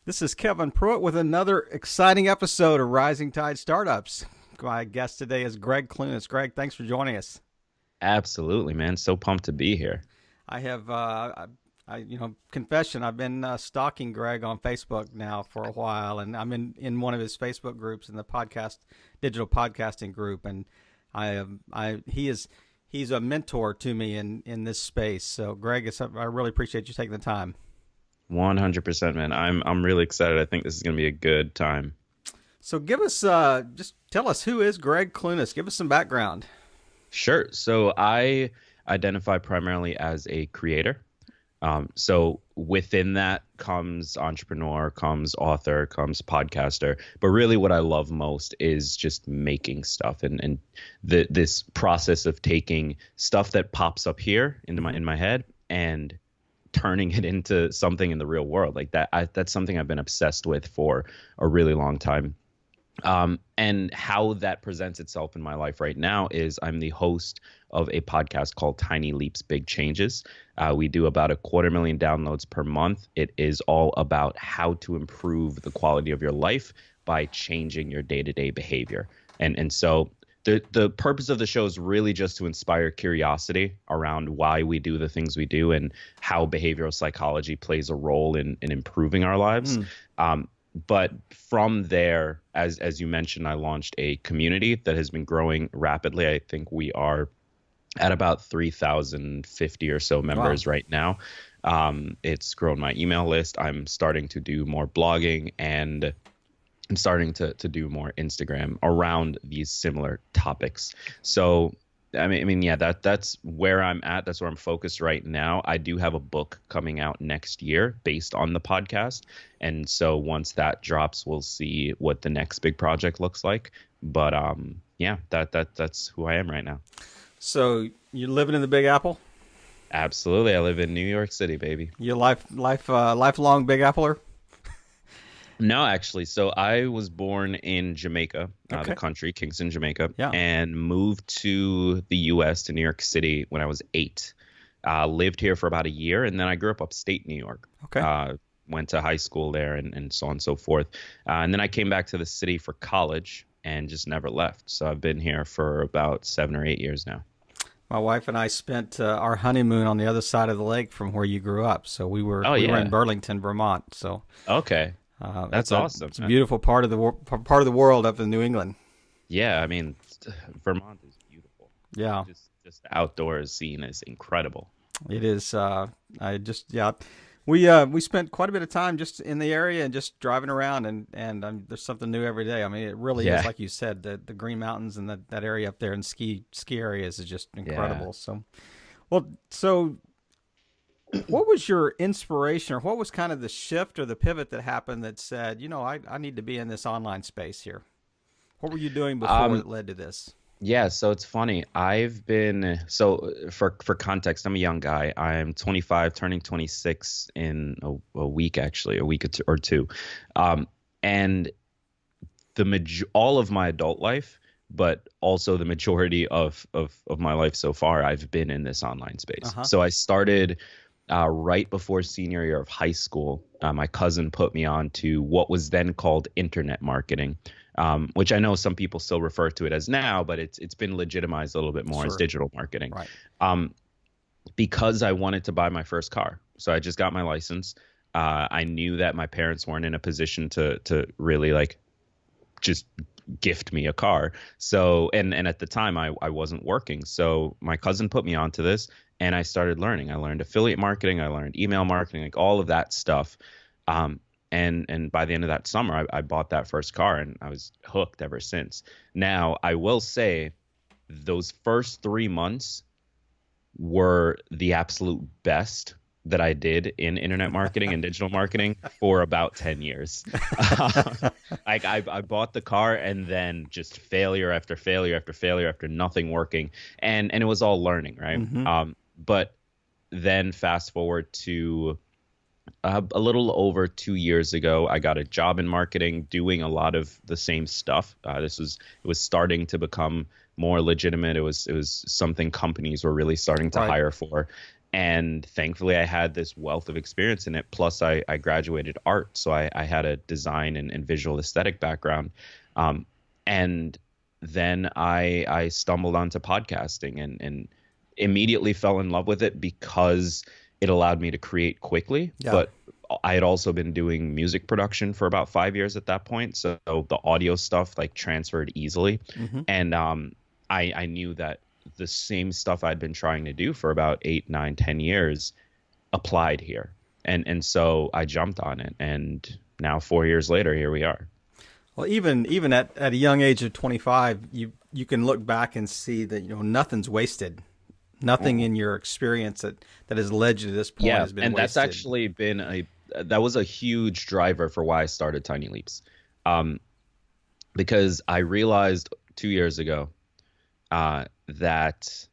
This is Kevin Pruitt with another exciting episode of Rising Tide Startups. My guest today is Gregg Clunis. Gregg, thanks for joining us. Absolutely, man. So pumped to be here. I have, confession. I've been stalking Gregg on Facebook now for a while, and I'm in one of his Facebook groups in the digital podcasting group, and he's a mentor to me in this space. So, Gregg, I really appreciate you taking the time. 100%, man. I'm really excited. I think this is going to be a good time. So give us, just tell us, who is Gregg Clunis? Give us some background. Sure. So I identify primarily as a creator. So within that comes entrepreneur, comes author, comes podcaster. But really what I love most is just making stuff and this process of taking stuff that pops up here in my head and turning it into something in the real world. Like that's something I've been obsessed with for a really long time. And how that presents itself in my life right now is I'm the host of a podcast called Tiny Leaps, Big Changes. We do about 250,000 downloads per month. It is all about how to improve the quality of your life by changing your day-to-day behavior. And so the purpose of the show is really just to inspire curiosity around why we do the things we do and how behavioral psychology plays a role in improving our lives. But from there, as you mentioned, I launched a community that has been growing rapidly. I think we are at about 3,050 or so members right now. It's grown my email list. I'm starting to do more blogging, and I'm starting to do more Instagram around these similar topics. So yeah, that's where I'm at. That's where I'm focused right now. I do have a book coming out next year based on the podcast. And so once that drops, we'll see what the next big project looks like. But yeah, that's who I am right now. So you're living in the Big Apple? Absolutely. I live in New York City, baby. You lifelong Big Appler? No, actually. So I was born in Jamaica, the country, Kingston, Jamaica, and moved to the U.S., to New York City when I was 8. Lived here for about a year, and then I grew up upstate New York. Went to high school there and so on and so forth. And then I came back to the city for college and just never left. So I've been here for about 7 or 8 years now. My wife and I spent our honeymoon on the other side of the lake from where you grew up. So we were in Burlington, Vermont. So okay. That's awesome. It's a beautiful part of the world up in New England. Yeah, I mean, Vermont is beautiful. Yeah, just the outdoors scene is incredible. It is. We spent quite a bit of time just in the area and just driving around, and there's something new every day. I mean, it really is, like you said, the Green Mountains and that area up there and ski areas is just incredible. Yeah. So what was your inspiration, or what was kind of the shift or the pivot that happened that said, I need to be in this online space here? What were you doing before it led to this? Yeah, so it's funny. For context, I'm a young guy. I'm 25, turning 26 in a week, actually, a week or two. And all of my adult life, but also the majority of my life so far, I've been in this online space. So I started right before senior year of high school. My cousin put me on to what was then called internet marketing, which I know some people still refer to it as now, but it's been legitimized a little bit more as digital marketing. Right. Because I wanted to buy my first car. So I just got my license. I knew that my parents weren't in a position to really just gift me a car. So, and at the time I wasn't working. So my cousin put me onto this, and I started learning. I learned affiliate marketing. I learned email marketing, all of that stuff. And by the end of that summer, I bought that first car, and I was hooked ever since. Now, I will say those first 3 months were the absolute best that I did in internet marketing and digital marketing for about 10 years. I bought the car, and then just failure after failure after failure after nothing working. And it was all learning, right? Mm-hmm. But then fast forward to a little over 2 years ago, I got a job in marketing doing a lot of the same stuff. It was starting to become more legitimate. It was something companies were really starting to hire for. And thankfully, I had this wealth of experience in it. Plus, I graduated art, so I had a design and visual aesthetic background. And then I stumbled onto podcasting and immediately fell in love with it because it allowed me to create quickly. Yeah. But I had also been doing music production for about 5 years at that point, so the audio stuff like transferred easily. Mm-hmm. And I knew that the same stuff I'd been trying to do for about 8, 9, 10 years applied here. And so I jumped on it, and now 4 years later, here we are. Well, even at a young age of 25, you can look back and see that nothing's wasted. Nothing in your experience that has led you to this point has been and wasted. That's actually been that was a huge driver for why I started Tiny Leaps, because I realized 2 years ago that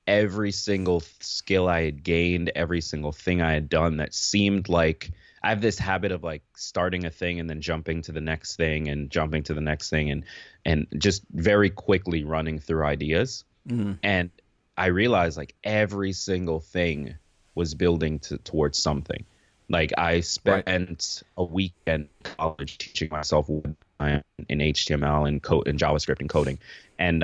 every single skill I had gained, every single thing I had done that seemed like I have this habit of like starting a thing and then jumping to the next thing and jumping to the next thing and just very quickly running through ideas. Mm-hmm. And I realized like every single thing was building towards something. Like I spent a weekend in college teaching myself in HTML and code and JavaScript and coding. And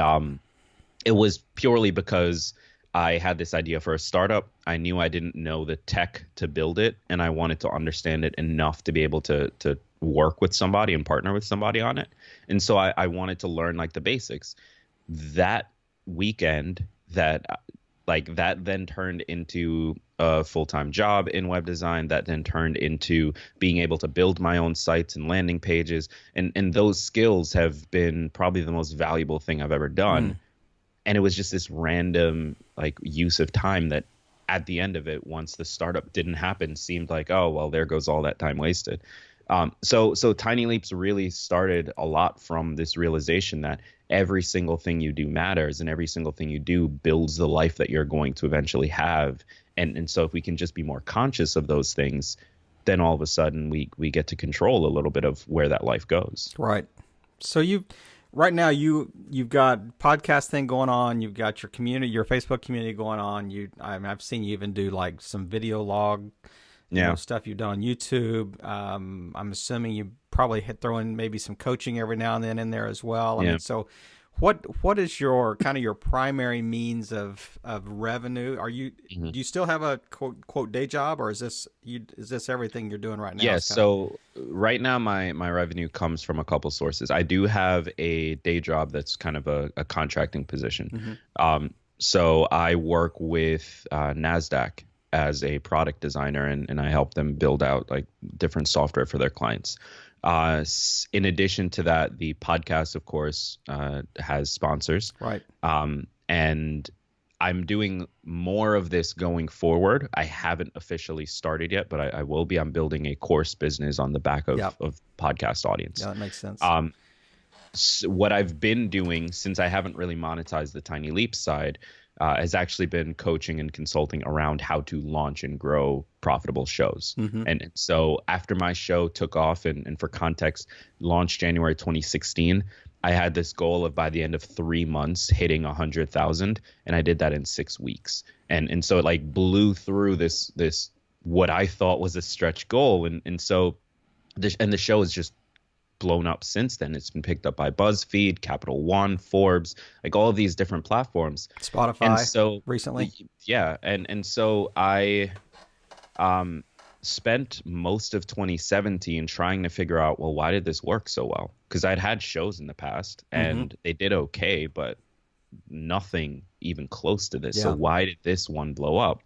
it was purely because I had this idea for a startup. I knew I didn't know the tech to build it, and I wanted to understand it enough to be able to work with somebody and partner with somebody on it. And so I wanted to learn like the basics. That weekend, that then turned into a full-time job in web design, that then turned into being able to build my own sites and landing pages. And those skills have been probably the most valuable thing I've ever done. And it was just this random like use of time that at the end of it, once the startup didn't happen, seemed like, oh, well, there goes all that time wasted. So Tiny Leaps really started a lot from this realization that every single thing you do matters, and every single thing you do builds the life that you're going to eventually have. And so if we can just be more conscious of those things, then all of a sudden we get to control a little bit of where that life goes. Right. So right now you've got podcast thing going on. You've got your community, your Facebook community going on. I've seen you even do like some video log, stuff you've done on YouTube. I'm assuming you probably throw in maybe some coaching every now and then in there as well. I mean, so what is your kind of your primary means of revenue? Do you still have a quote day job, or is this everything you're doing right now? Yeah, so right now my revenue comes from a couple sources. I do have a day job that's kind of a contracting position. Mm-hmm. So I work with NASDAQ as a product designer, and I help them build out like different software for their clients. In addition to that, the podcast, of course, has sponsors. Right. And I'm doing more of this going forward. I haven't officially started yet, but I will be. I'm building a course business on the back of podcast audience. Yeah, that makes sense. So what I've been doing, since I haven't really monetized the Tiny Leap side, has actually been coaching and consulting around how to launch and grow profitable shows. Mm-hmm. And so after my show took off, and for context, launched January 2016, I had this goal of by the end of 3 months hitting 100,000, and I did that in 6 weeks. And so it like blew through this what I thought was a stretch goal. And so the show is just blown up since then. It's been picked up by BuzzFeed, Capital One, Forbes, like all of these different platforms. Spotify. And so recently. Yeah. And so I spent most of 2017 trying to figure out, well, why did this work so well? Because I'd had shows in the past and they did okay, but nothing even close to this. Yeah. So why did this one blow up?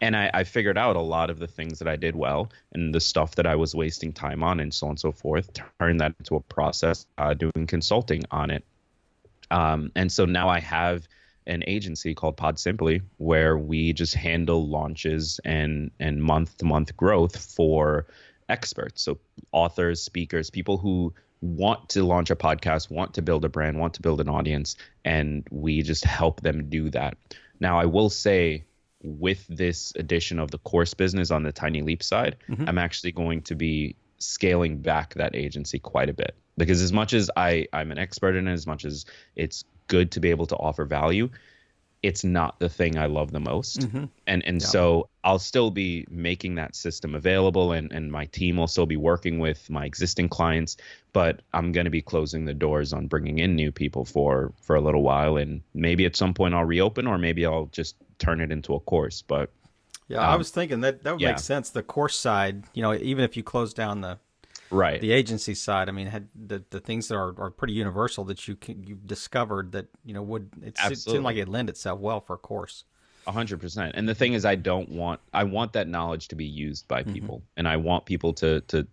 And I figured out a lot of the things that I did well and the stuff that I was wasting time on and so on and so forth, turned that into a process, doing consulting on it. And so now I have an agency called Pod Simply, where we just handle launches and month-to-month growth for experts. So authors, speakers, people who want to launch a podcast, want to build a brand, want to build an audience, and we just help them do that. Now, I will say, with this addition of the course business on the Tiny Leap side, I'm actually going to be scaling back that agency quite a bit, because as much as I'm an expert in it, as much as it's good to be able to offer value, it's not the thing I love the most. Mm-hmm. And Yeah. so I'll still be making that system available, and my team will still be working with my existing clients, but I'm going to be closing the doors on bringing in new people for a little while. And maybe at some point I'll reopen, or maybe I'll just turn it into a course. But Yeah, I um, was thinking that that would make yeah, sense. The course side, you know, even if you close down right. the agency side, I mean, had the things that are pretty universal that you've discovered that you know would it seemed like Absolutely. it lend itself well for a course. 100%. And the thing is, I want that knowledge to be used by Mm-hmm. people. And I want people to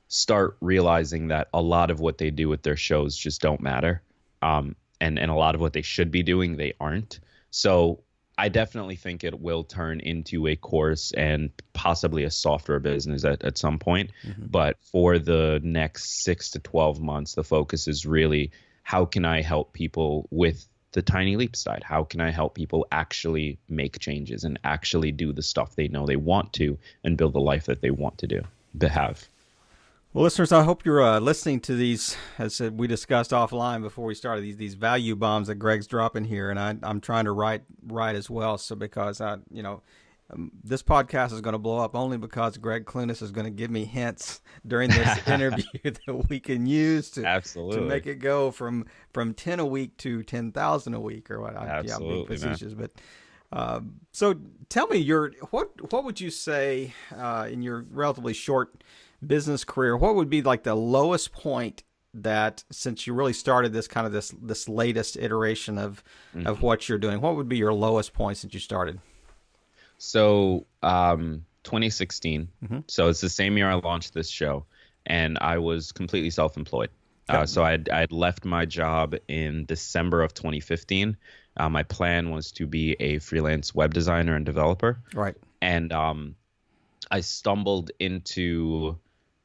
start realizing that a lot of what they do with their shows just don't matter. And a lot of what they should be doing, they aren't. So I definitely think it will turn into a course and possibly a software business at some point. Mm-hmm. But for the next 6 to 12 months, the focus is really how can I help people with the tiny leap side? How can I help people actually make changes and actually do the stuff they know they want to and build the life that they want to have? Well, listeners, I hope you're listening to these, as we discussed offline before we started, these value bombs that Gregg's dropping here, and I'm trying to write as well. So because this podcast is going to blow up only because Gregg Clunis is going to give me hints during this interview that we can use to Absolutely. make it go from 10 a week to 10,000 a week or what. Yeah, I'm being Absolutely, man. facetious, but. So tell me, what would you say in your relatively short business career? What would be like the lowest point that, since you really started this kind of this latest iteration of Mhm. what you're doing? What would be your lowest point since you started? So, 2016. Mm-hmm. So it's the same year I launched this show, and I was completely self-employed. Okay. So I'd left my job in December of 2015. My plan was to be a freelance web designer and developer, Right. and I stumbled into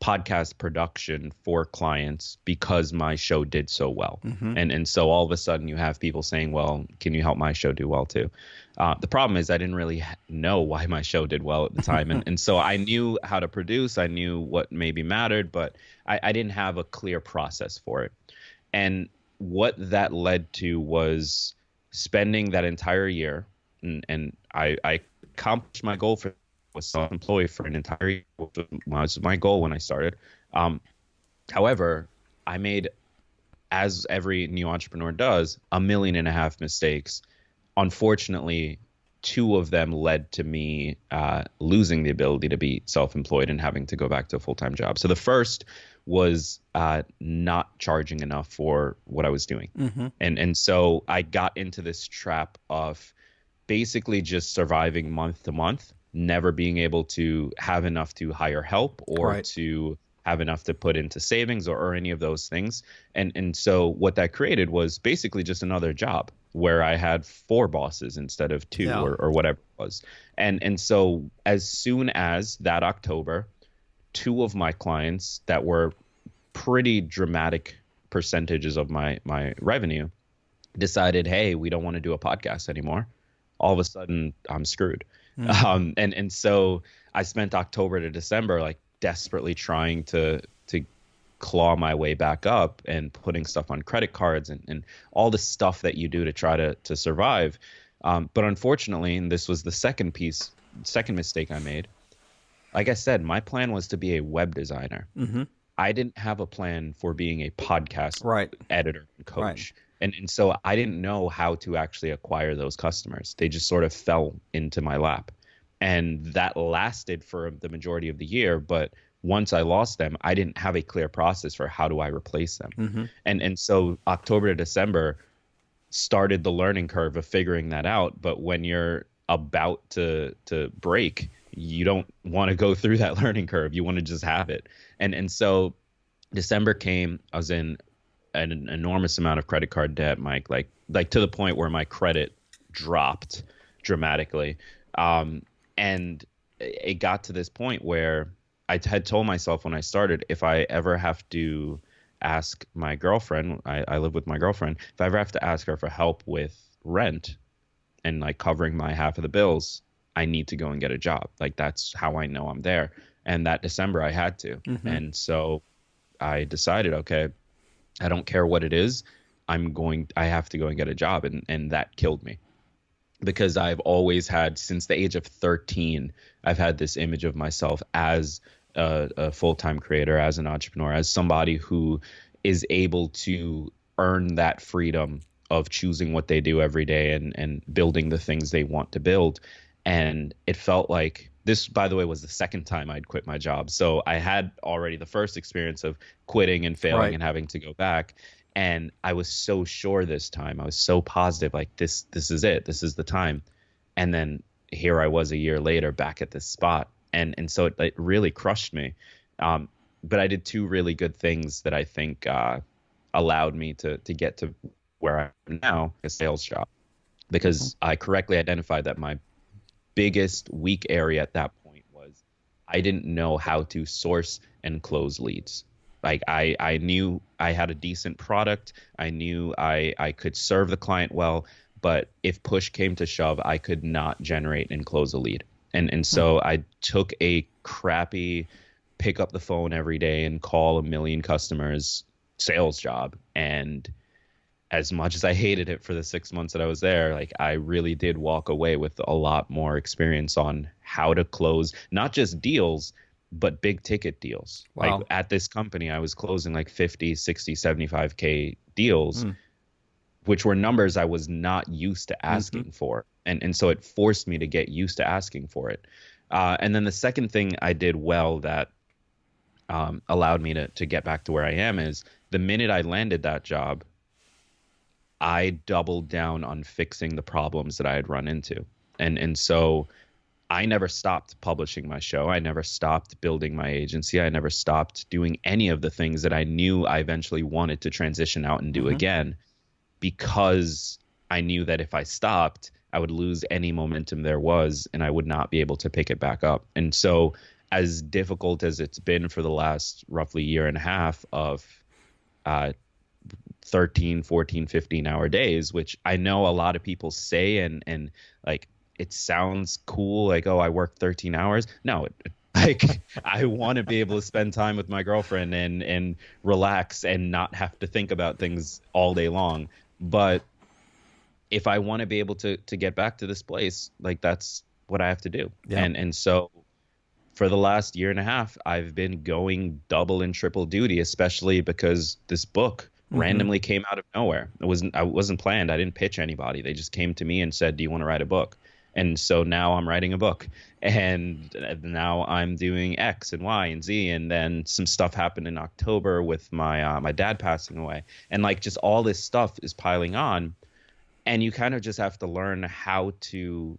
podcast production for clients because my show did so well. Mm-hmm. And so all of a sudden you have people saying, well, can you help my show do well too? The problem is I didn't really know why my show did well at the time. And so I knew how to produce. I knew what maybe mattered, but I didn't have a clear process for it. And what that led to was spending that entire year, and I accomplished my goal for was self-employed for an entire year, which was my goal when I started. However, I made, as every new entrepreneur does, 1.5 million mistakes. Unfortunately, two of them led to me losing the ability to be self-employed and having to go back to a full-time job. So the first was not charging enough for what I was doing. Mm-hmm. And so I got into this trap of basically just surviving month to month, never being able to have enough to hire help or Right. to have enough to put into savings or any of those things. And so what that created was basically just another job where I had 4 bosses instead of 2 Yeah. or whatever it was. And so as soon as that October, 2 of my clients that were pretty dramatic percentages of my revenue decided, hey, we don't want to do a podcast anymore. All of a sudden I'm screwed. Mm-hmm. And so I spent October to December like desperately trying to claw my way back up and putting stuff on credit cards and all the stuff that you do to try to survive. But unfortunately, and this was the second mistake I made. Like I said, my plan was to be a web designer. Mm-hmm. I didn't have a plan for being a podcast Right. editor and coach. Right. And so I didn't know how to actually acquire those customers. They just sort of fell into my lap. And that lasted for the majority of the year. But once I lost them, I didn't have a clear process for how do I replace them. Mm-hmm. And so October to December started the learning curve of figuring that out. But when you're about to break, you don't want to go through that learning curve. You want to just have it. And so December came, I was in an enormous amount of credit card debt, Mike, like to the point where my credit dropped dramatically. And it got to this point where I had told myself when I started, if I ever have to ask my girlfriend, I live with my girlfriend, if I ever have to ask her for help with rent and like covering my half of the bills, I need to go and get a job. Like that's how I know I'm there. And that December I had to. Mm-hmm. And so I decided, okay, I don't care what it is. I have to go and get a job. And that killed me. because I've always had, since the age of 13, I've had this image of myself as a full-time creator, as an entrepreneur, as somebody who is able to earn that freedom of choosing what they do every day and building the things they want to build. And it felt like this, by the way, was the second time I'd quit my job. So I had already the first experience of quitting and failing Right. and having to go back. And I was so sure this time. I was so positive, like this is it. This is the time. And then here I was a year later back at this spot. And so it really crushed me. But I did two really good things that I think allowed me to get to where I am now, a sales job, Mhm. because I correctly identified that my biggest weak area at that point was I didn't know how to source and close leads. Like I knew I had a decent product. I knew I could serve the client well, but if push came to shove, I could not generate and close a lead. And Hmm. so I took a crappy pick up the phone every day and call a million customers sales job. And as much as I hated it for the 6 months that I was there, like I really did walk away with a lot more experience on how to close not just deals, but big ticket deals. Like Wow. at this company, I was closing like 50, 60, 75K deals, Hmm. which were numbers I was not used to Hmm. asking for. And so it forced me to get used to asking for it. And then the second thing I did well that allowed me to get back to where I am is the minute I landed that job, I doubled down on fixing the problems that I had run into. And so I never stopped publishing my show. I never stopped building my agency. I never stopped doing any of the things that I knew I eventually wanted to transition out and do Hmm. again, because I knew that if I stopped, I would lose any momentum there was and I would not be able to pick it back up. And so, as difficult as it's been for the last roughly year and a half of uh, 13, 14, 15-hour days, which I know a lot of people say, and like it sounds cool, like, oh, I work 13 hours. No, like I want to be able to spend time with my girlfriend and relax and not have to think about things all day long. But if I want to be able to get back to this place, like that's what I have to do. Yeah. And so for the last year and a half, I've been going double and triple duty, especially because this book Hmm. randomly came out of nowhere. I wasn't planned. I didn't pitch anybody. They just came to me and said, "Do you want to write a book?" And so now I'm writing a book, and now I'm doing X and Y and Z, and then some stuff happened in October with my dad passing away, and like just all this stuff is piling on, and you kind of just have to learn how to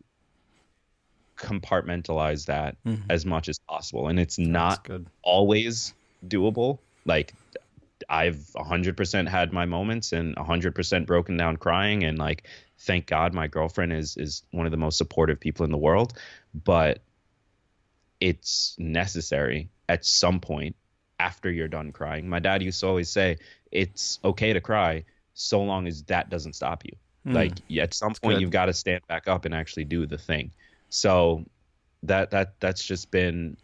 compartmentalize that Hmm. as much as possible. And it's That's not good. always doable. Like I've 100% had my moments and 100% broken down crying. And like, thank God my girlfriend is one of the most supportive people in the world. But it's necessary at some point after you're done crying. My dad used to always say, it's okay to cry so long as that doesn't stop you. Mm. Like at some That's point good. you've got to stand back up and actually do the thing. So that's just been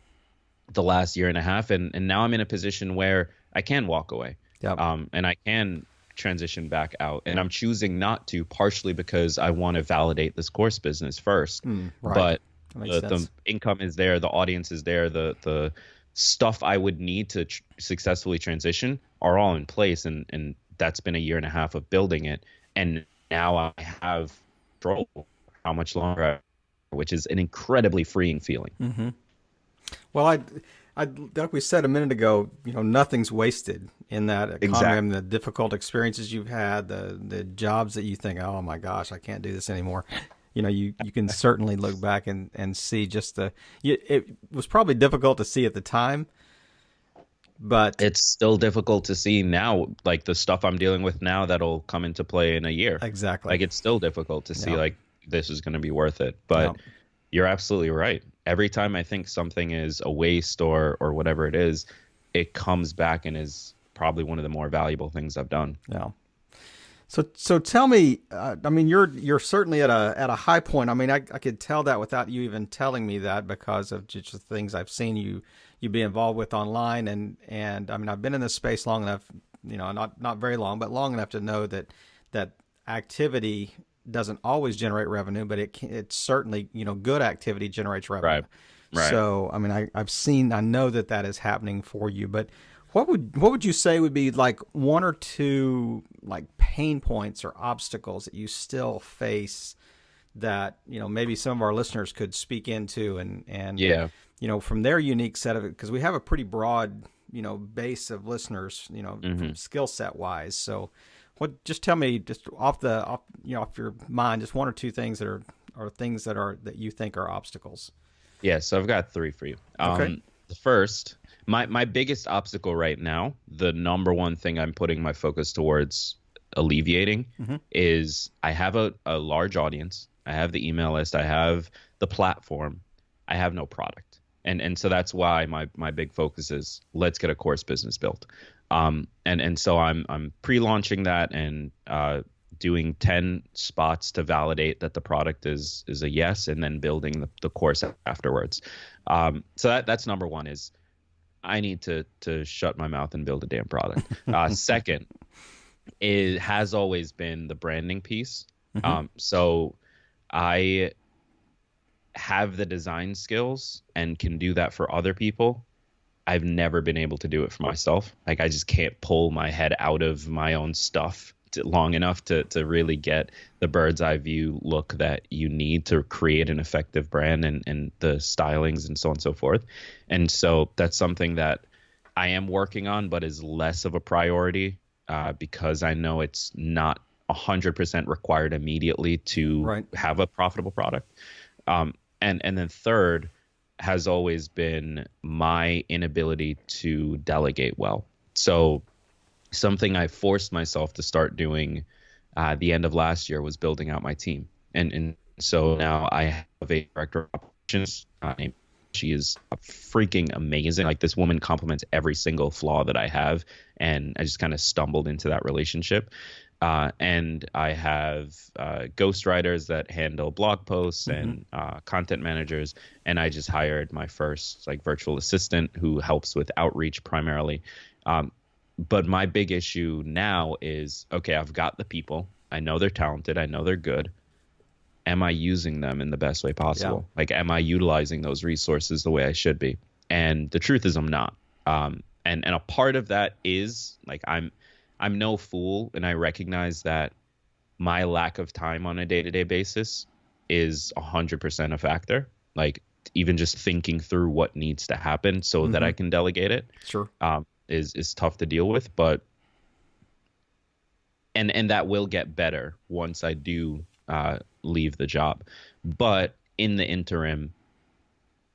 the last year and a half, and now I'm in a position where I can walk away, Yep. and I can transition back out, and I'm choosing not to, partially because I want to validate this course business first. Mm. Right. But That makes the sense. income is there, the audience is there, the stuff I would need to successfully transition are all in place, and that's been a year and a half of building it, and now I have control how much longer, which is an incredibly freeing feeling. Hmm. Well, like we said a minute ago, nothing's wasted in that economy. I Exactly. mean, the difficult experiences you've had, the jobs that you think, oh my gosh, I can't do this anymore. You can certainly look back and see just it was probably difficult to see at the time, but It's still difficult to see now, like the stuff I'm dealing with now that'll come into play in a year. exactly. Like it's still difficult to see Yeah. like this is going to be worth it. Yeah. But you're absolutely right. Every time I think something is a waste or whatever it is, it comes back and is probably one of the more valuable things I've done. Yeah. So tell me, I mean, you're certainly at a high point. I mean, I could tell that without you even telling me that because of just the things I've seen you be involved with online, and I mean, I've been in this space long enough, not very long, but long enough to know that activity doesn't always generate revenue, but it certainly, good activity generates revenue. Right. Right. So, I mean, I know that is happening for you, but what would you say would be like one or two like pain points or obstacles that you still face that, maybe some of our listeners could speak into and Yeah. from their unique set of it, because we have a pretty broad, base of listeners, Hmm. from skill set wise. So just tell me just off your mind, just one or two things that you think are obstacles. Yeah. So I've got three for you. Okay. The first, my biggest obstacle right now, the number one thing I'm putting my focus towards alleviating Mm-hmm. is I have a large audience. I have the email list. I have the platform. I have no product. And so that's why my big focus is let's get a course business built. And so I'm pre-launching that and doing 10 spots to validate that the product is a yes, and then building the course afterwards. So that's number one is I need to shut my mouth and build a damn product. Second, it has always been the branding piece. Mm-hmm. So I have the design skills and can do that for other people. I've never been able to do it for myself. Like I just can't pull my head out of my own stuff long enough to really get the bird's eye view look that you need to create an effective brand and the stylings and so on and so forth. And so that's something that I am working on, but is less of a priority because I know it's not 100% required immediately to Right. have a profitable product. And then third has always been my inability to delegate well. So something I forced myself to start doing the end of last year was building out my team. And so now I have a director of operations. She is freaking amazing. Like this woman complements every single flaw that I have. And I just kind of stumbled into that relationship. And I have ghostwriters that handle blog posts Mm-hmm. and content managers. And I just hired my first like virtual assistant who helps with outreach primarily. But my big issue now is, okay, I've got the people. I know they're talented. I know they're good. Am I using them in the best way possible? Yeah. Like, am I utilizing those resources the way I should be? And the truth is I'm not. And a part of that is like I'm no fool, and I recognize that my lack of time on a day-to-day basis is 100% a factor. Like even just thinking through what needs to happen so that Mm-hmm. I can delegate it Sure. is tough to deal with, but and that will get better once I do leave the job. But in the interim,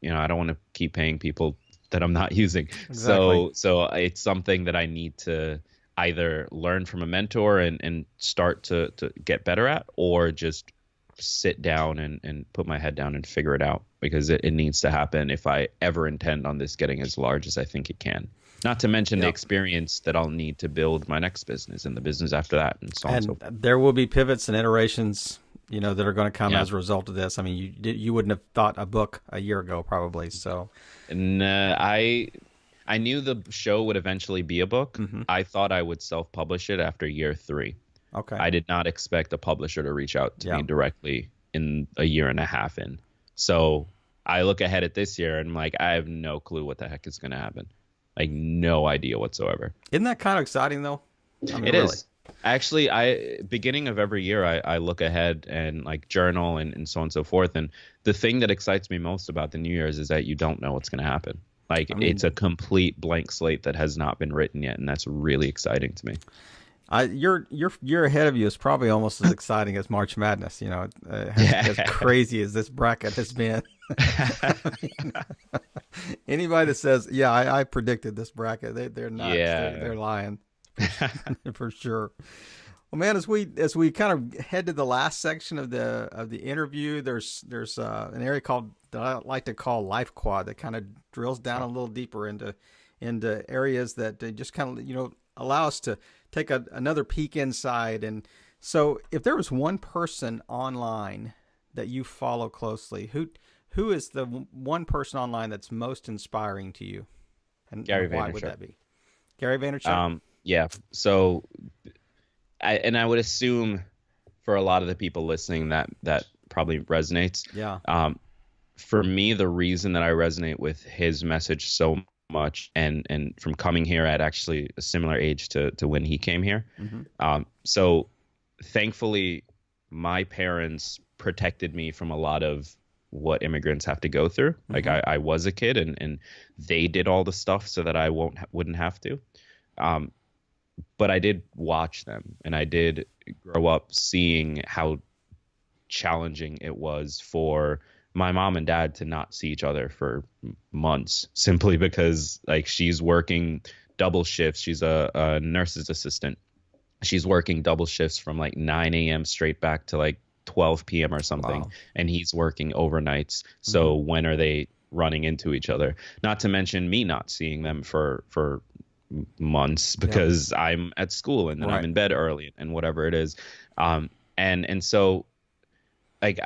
I don't want to keep paying people that I'm not using. Exactly. So it's something that I need to either learn from a mentor and start to get better at, or just sit down and put my head down and figure it out, because it needs to happen if I ever intend on this getting as large as I think it can. Not to mention the Yep. experience that I'll need to build my next business and the business after that and so on and so And forth. there will be pivots and iterations, that are going to come Yeah. as a result of this. I mean, you wouldn't have thought a book a year ago, probably. So, And I knew the show would eventually be a book. mm-hmm. I thought I would self-publish it after year 3. Okay. I did not expect a publisher to reach out to Yeah. me directly in a year and a half in. So I look ahead at this year and I'm like, I have no clue what the heck is going to happen. Like no idea whatsoever. Isn't that kind of exciting though? I mean, It really. is. Actually, beginning of every year, I look ahead and like journal and so on and so forth. And the thing that excites me most about the New Year's is that you don't know what's going to happen. Like I mean, it's a complete blank slate that has not been written yet, and that's really exciting to me. your year ahead of you is probably almost as exciting as March Madness. As crazy as this bracket has been. I mean, anybody that says, "Yeah, I predicted this bracket," they're nuts. Yeah. They're lying for sure. Well, man, as we kind of head to the last section of the interview, there's an area called that I like to call Life Quad that kind of drills down a little deeper into areas that they just kind of allow us to take another peek inside. And so, if there was one person online that you follow closely, who is the one person online that's most inspiring to you, and Gary why Vaynerchuk. would that be? Gary Vaynerchuk. Yeah. So I would assume for a lot of the people listening that probably resonates. Yeah. For me, the reason that I resonate with his message so much, and from coming here at actually a similar age to when he came here. Mm-hmm. So thankfully, my parents protected me from a lot of what immigrants have to go through. Like Mm-hmm. I was a kid, and they did all the stuff so that I wouldn't have to. Um, but I did watch them, and I did grow up seeing how challenging it was for my mom and dad to not see each other for months, simply because like she's working double shifts. She's a nurse's assistant. She's working double shifts from like 9 a.m. straight back to like 12 p.m. or something. Wow. And he's working overnights. So when are they running into each other? Not to mention me not seeing them for months because I'm at school, and then I'm in bed early and whatever it is. And so like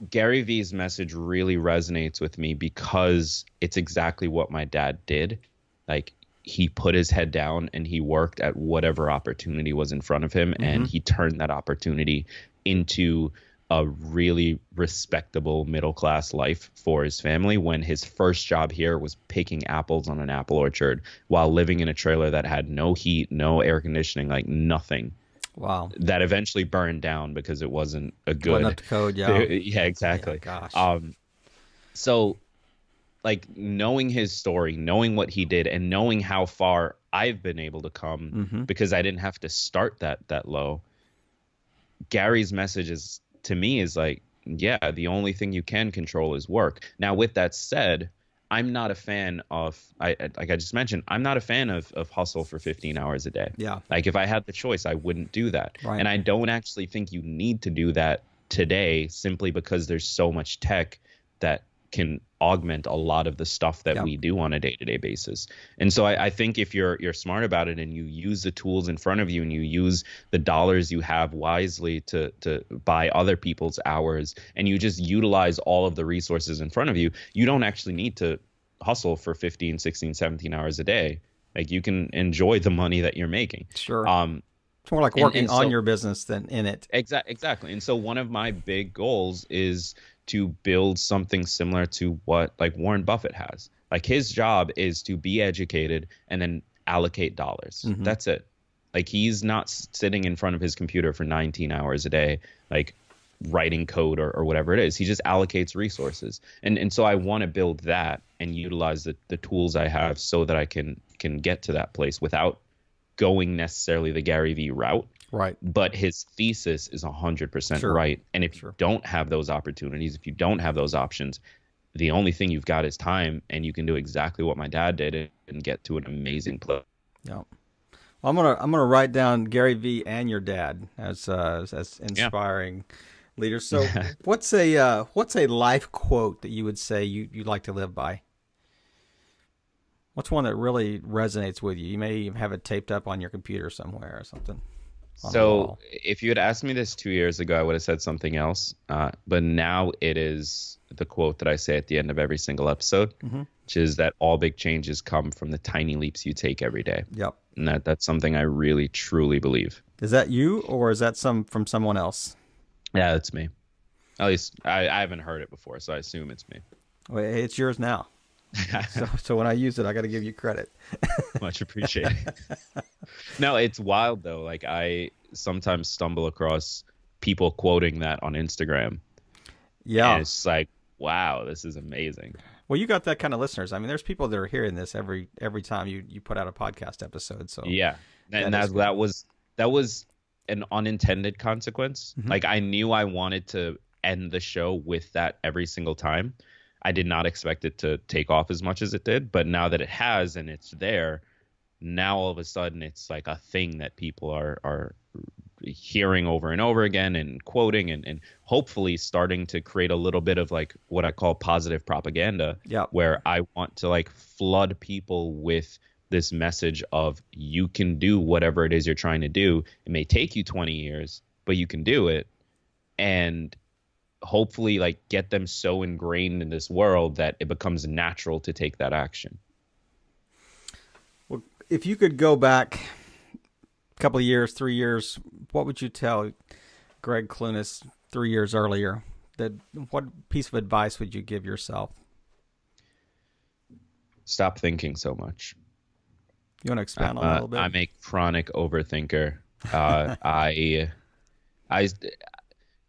Gary Vee's message really resonates with me because it's exactly what my dad did. Like, he put his head down and he worked at whatever opportunity was in front of him, and he turned that opportunity into a really respectable middle class life for his family, when his first job here was picking apples on an apple orchard while living in a trailer that had no heat, no air conditioning, like nothing. Wow. That eventually burned down because it wasn't a good. Wasn't up to code, yeah. Yeah, exactly. Yeah, gosh. So like knowing his story, knowing what he did, and knowing how far I've been able to come because I didn't have to start that low. Gary's message is, to me, is like, yeah, the only thing you can control is work. Now, with that said, I'm not a fan of, like I just mentioned, I'm not a fan of hustle for 15 hours a day. Yeah. Like, if I had the choice, I wouldn't do that. Right. And I don't actually think you need to do that today, simply because there's so much tech that can augment a lot of the stuff that we do on a day-to-day basis. And so I think if you're smart about it, and you use the tools in front of you, and you use the dollars you have wisely to buy other people's hours, and you just utilize all of the resources in front of you, you don't actually need to hustle for 15, 16, 17 hours a day. Like, you can enjoy the money that you're making. Sure. It's more like working on your business than in it. Exactly. And so one of my big goals is to build something similar to what like Warren Buffett has. Like, his job is to be educated and then allocate dollars. That's it. Like, he's not sitting in front of his computer for 19 hours a day, like writing code or whatever it is. He just allocates resources. And so I want to build that and utilize the tools I have so that I can get to that place without going necessarily the Gary Vee route. Right. But his thesis is 100% right. And if you don't have those opportunities, if you don't have those options, the only thing you've got is time, and you can do exactly what my dad did and get to an amazing place. Yeah. Well, I'm gonna write down Gary Vee and your dad as inspiring leaders. So what's a life quote that you would say you like to live by? What's one that really resonates with you? You may even have it taped up on your computer somewhere or something. So if you had asked me this 2 years ago, I would have said something else. But now it is the quote that I say at the end of every single episode, which is that all big changes come from the tiny leaps you take every day. Yep. And that's something I really, truly believe. Is that you, or is that from someone else? Yeah, that's me. At least I haven't heard it before, so I assume it's me. Well, it's yours now. So when I use it, I got to give you credit. Much appreciated. No, it's wild though. Like, I sometimes stumble across people quoting that on Instagram. Yeah. And it's like, wow, this is amazing. Well, you got that kind of listeners. I mean, there's people that are hearing this every time you put out a podcast episode. So yeah, and that was an unintended consequence. Like, I knew I wanted to end the show with that every single time. I did not expect it to take off as much as it did, but now that it has and it's there, now all of a sudden it's like a thing that people are hearing over and over again and quoting and hopefully starting to create a little bit of like what I call positive propaganda, where I want to like flood people with this message of you can do whatever it is you're trying to do. It may take you 20 years, but you can do it. And hopefully like get them so ingrained in this world that it becomes natural to take that action. Well, if you could go back a couple of years, 3 years, what would you tell Gregg Clunis 3 years earlier, what piece of advice would you give yourself? Stop thinking so much. You want to expand on that a little bit? I'm a chronic overthinker. I, I,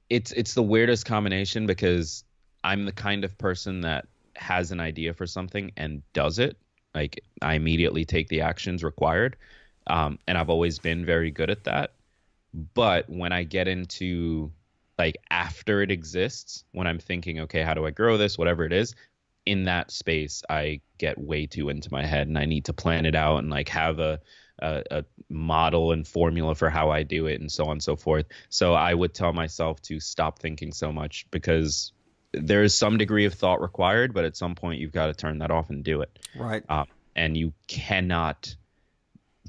it's the weirdest combination because I'm the kind of person that has an idea for something and does it. Like I immediately take the actions required. And I've always been very good at that. But when I get into like after it exists, when I'm thinking, okay, how do I grow this, whatever it is, in that space, I get way too into my head and I need to plan it out and like have a model and formula for how I do it and so on and so forth. So I would tell myself to stop thinking so much because there is some degree of thought required, but at some point you've got to turn that off and do it. Right. And you cannot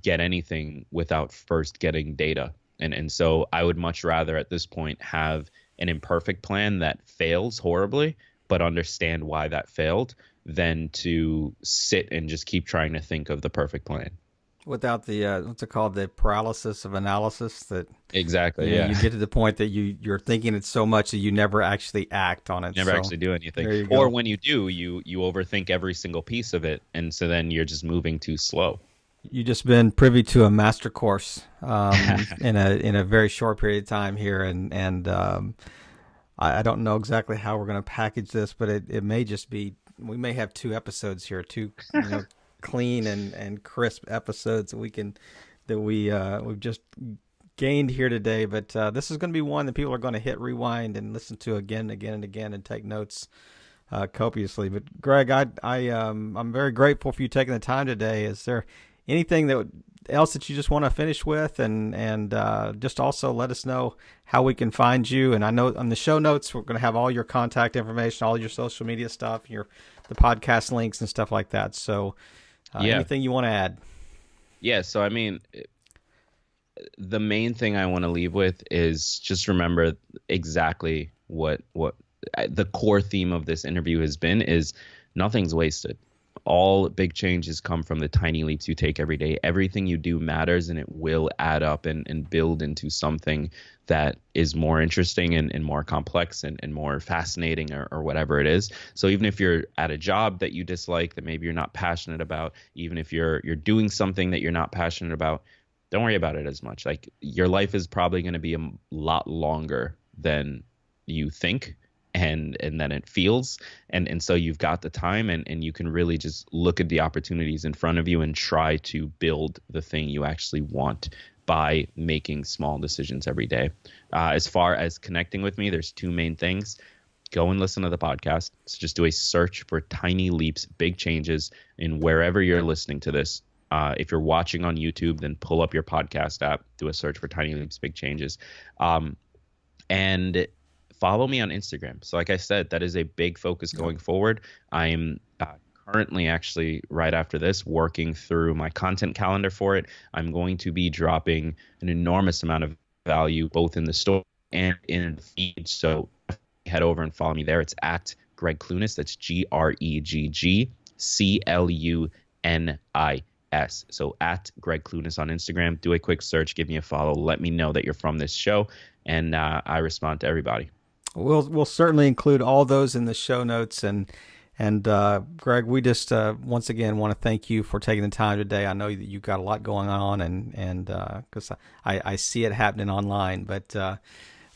get anything without first getting data. And so I would much rather at this point have an imperfect plan that fails horribly, but understand why that failed than to sit and just keep trying to think of the perfect plan. Without the, what's it called? The paralysis of analysis that exactly. Yeah. You get to the point that you're thinking it so much that you never actually act on it. Never actually do anything. Or when you do, you overthink every single piece of it. And so then you're just moving too slow. You just been privy to a master course in a very short period of time here, and I don't know exactly how we're going to package this, but it may just be, we may have 2 episodes here, 2 clean and crisp episodes that we've just gained here today. But this is going to be one that people are going to hit rewind and listen to again and again and again and take notes copiously. But Gregg, I'm very grateful for you taking the time today. Is there anything else that you just want to finish with, and just also let us know how we can find you? And I know on the show notes we're going to have all your contact information, all your social media stuff, the podcast links and stuff like that. So anything you want to add? Yeah. So I mean, the main thing I want to leave with is just remember exactly what the core theme of this interview has been is nothing's wasted. All big changes come from the tiny leaps you take every day. Everything you do matters, and it will add up and build into something that is more interesting and more complex and more fascinating or whatever it is. So even if you're at a job that you dislike, that maybe you're not passionate about, even if you're doing something that you're not passionate about, don't worry about it as much. Like your life is probably going to be a lot longer than you think. And then it feels, and so you've got the time, and you can really just look at the opportunities in front of you and try to build the thing you actually want by making small decisions every day. As far as connecting with me, there's 2 main things. Go and listen to the podcast. So just do a search for Tiny Leaps, Big Changes in wherever you're listening to this. If you're watching on YouTube, then pull up your podcast app, do a search for Tiny Leaps, Big Changes. And follow me on Instagram. So like I said, that is a big focus going forward. I'm currently actually right after this working through my content calendar for it. I'm going to be dropping an enormous amount of value both in the store and in the feed. So head over and follow me there. It's at Gregg Clunis. That's GreggClunis. So at Gregg Clunis on Instagram. Do a quick search. Give me a follow. Let me know that you're from this show. And I respond to everybody. We'll certainly include all those in the show notes. And Gregg, we just once again want to thank you for taking the time today. I know that you've got a lot going on, and because I see it happening online. But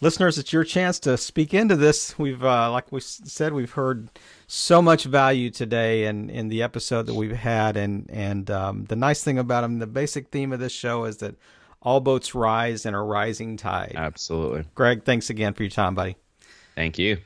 listeners, it's your chance to speak into this. We've like we said, we've heard so much value today in the episode that we've had, and the nice thing about them, the basic theme of this show is that all boats rise in a rising tide. Absolutely. Gregg, thanks again for your time, buddy. Thank you.